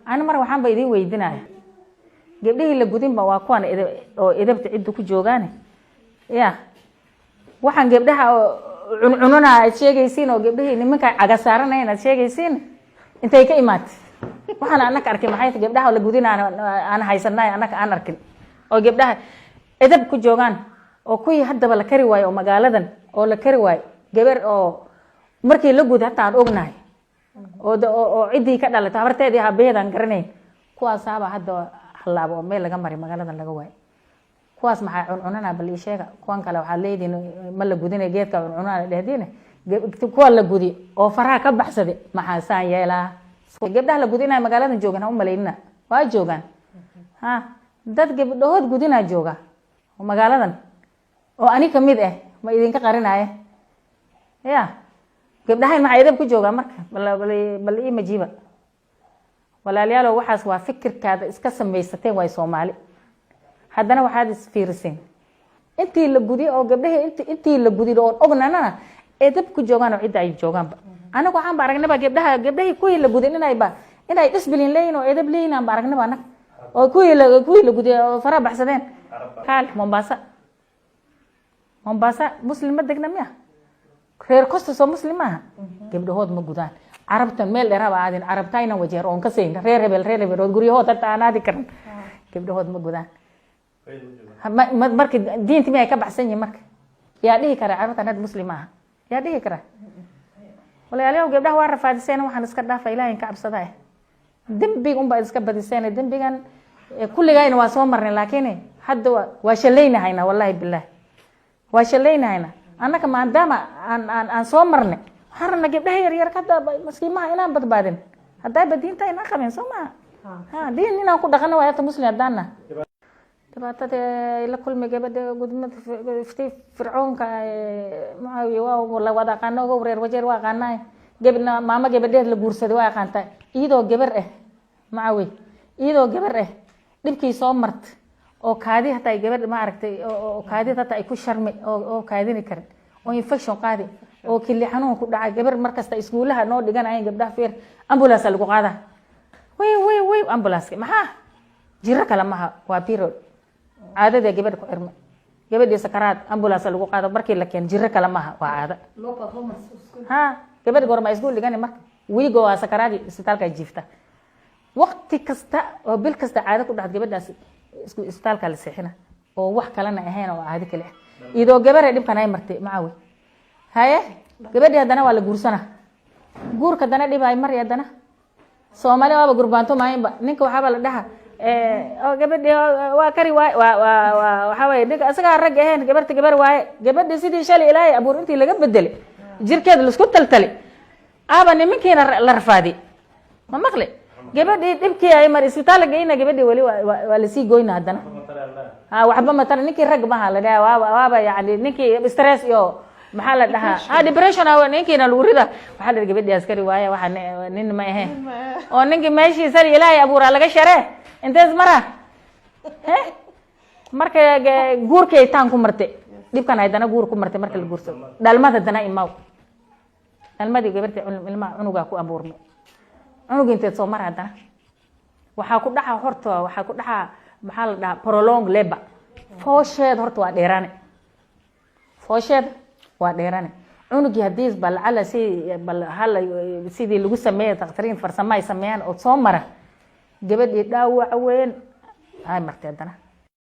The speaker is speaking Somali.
أنا مرة وحنا بيدين ويدينا قبله اللي قديم بواقوان إذا بتعدوا كجوجاني يا وحن قبلها عنونا شيء جيسين وقبله إن منك عجسارنا هنا شيء جيسين أنت يكيمات وحنا أنا كأركي محيط قبلها ولا قدينا أنا هيسناي أنا أركن أو قبلها إذا بكجوجان أو كوي حد ولا كريواي أو مقالدن أو لا كريواي قبر أو مركي لقود حتى عن أغناي أو عدي كذا لا تعبرت دي هبيد عن كرنين كوا صعبة حد حلاب أو ميل لجمري مقالدن لجواي كواس مع عنونا بالإشياء كوان كلا وحليدين ملا قدينا جيت كعنونا لهدينا كوا لقودي أو فرها كبحسدي مع سان يلا قبلها لقودينا مقالدن جوجان هم ملاينا وايد جوجان ها dad gabdhood gudina jooga oo magaaladan oo ani kamid ah ma idin ka qarinaaye ya gabdhahay ma idin ku jooga marka bal ii majiba walaalayaal waxaas waa fikirkaada iska sameeysateen way Soomaali haddana waxaad isfiirsan intii la gudi oo gabdhahay intii la gudi oo ognana edab ku joogan oo cid ay joogan anagu waxaan baragnaba gabdhahay ku la gudi inay isbilin leeyno edab leeyna baragnaba anaga oo kuwii la guday fara baxsadeen kaal Mombasa muslim degna miya reer kosta soo muslim ah gabdhahood ma gudaan arabta meel dheeraaba aadin arabtayna wajeer oon ka seen reer hebel oo guryahood taanaadi karan gabdhahood ma gudaan markii diinta miyay ka baxsan yihiin marka yaa dhihi kara arabta muslim ah yaa dhihi kara walaalayaal gabdhaha waa rafaadiseen waxaan iska dhaafay ilaahay ka cabsaday dambiga baa iska badiseen dambigan kulligayna waa soo marnay laakiin hadda waa shaleynahayna wallahi billaah waa shaleynahayna annaka maadaama aan soo marnay harna gabdhaha yar ka maskiimaha inaan badbaadin haday badiinta inaan qabeen Soomaa diin inaan ku dhaqano waa muslim hadana tabaatada ila kulmi gabadha gudmada iftay fircoonka Muawiya waa la wada qanago reer wajeer waa qanaay gabadha maama gabadheed la guursaday waa qantay iyadoo gabar ah Muawiya iyadoo gabar ah dibkii soo martay oo kaadi hata ay gabadh ma aragtay oo kaadi hata ay ku sharmay oo kaadini karin oo infection qaadi oo kili xanuun ku dhacay gabar markasta iskuulaha noo dhiganayeen gabdhaha feer ambulance lagu qaada way ambulance maxaa jira kala maha waa period caadada gabadh ku xirmay gabadhii sakaraad ambulance lagu qaado markii la keen jira kala maha waa caada gabadh gorma iskuul dhiganay marka wiigo waa sakaraadi isbitaalka jiifta waqti kasta oo bil kasta caado ku dhaxad gabadhaas isbitaalka la seexina oo wax kale na ahayn oo caadi kale idoo gabar dhibkan ay martay Muawiya haye gabadhii hadana waa la guursana guurka dana dhib ay mar yadana Soomaali waa gurbaanto maayinba ninka waxa la dhaha oo gabadhii waa kari waxa way ninka asaga rag ahayn gabar waaye gabadhii sidii shalay ilaahay abuur intii laga bedelay jirkeeda la isku taltali aba nimankiina la rafaadi ma maqli gabadhii dibkii ay mar isbitaalka geeyna gabadhii wali waa la sii gooyna hadana waxba ma tar ninkii rag ma la dhaha waaba yaani ninkii stress iyo maxaa la dhahaa depression ah ninkiina lagu rida waxa la gabadhii askari waaye waxa nin ma ahayn oo ninkii meeshii sal ilaahay abuura laga sharee intaas mara marka guurkay taan ku martay dibkan ay dana guur ku martay marka la guurso dhalmada dana imaaw dhalmadii gabadhii ilma unuga ku abuurmay unuga inta soo mar hadana waxa ku dhaca horta waxa ku dhaca maxaa la dhahaa prolong labor foosheed horta waa dheerane foosheed waa dheerane unugi hadii bal ala sidii lagu sameeyay taqtariin farsamo ay sameeyaan oo soo mara gabadhii dhaawac weyn ay martay hadana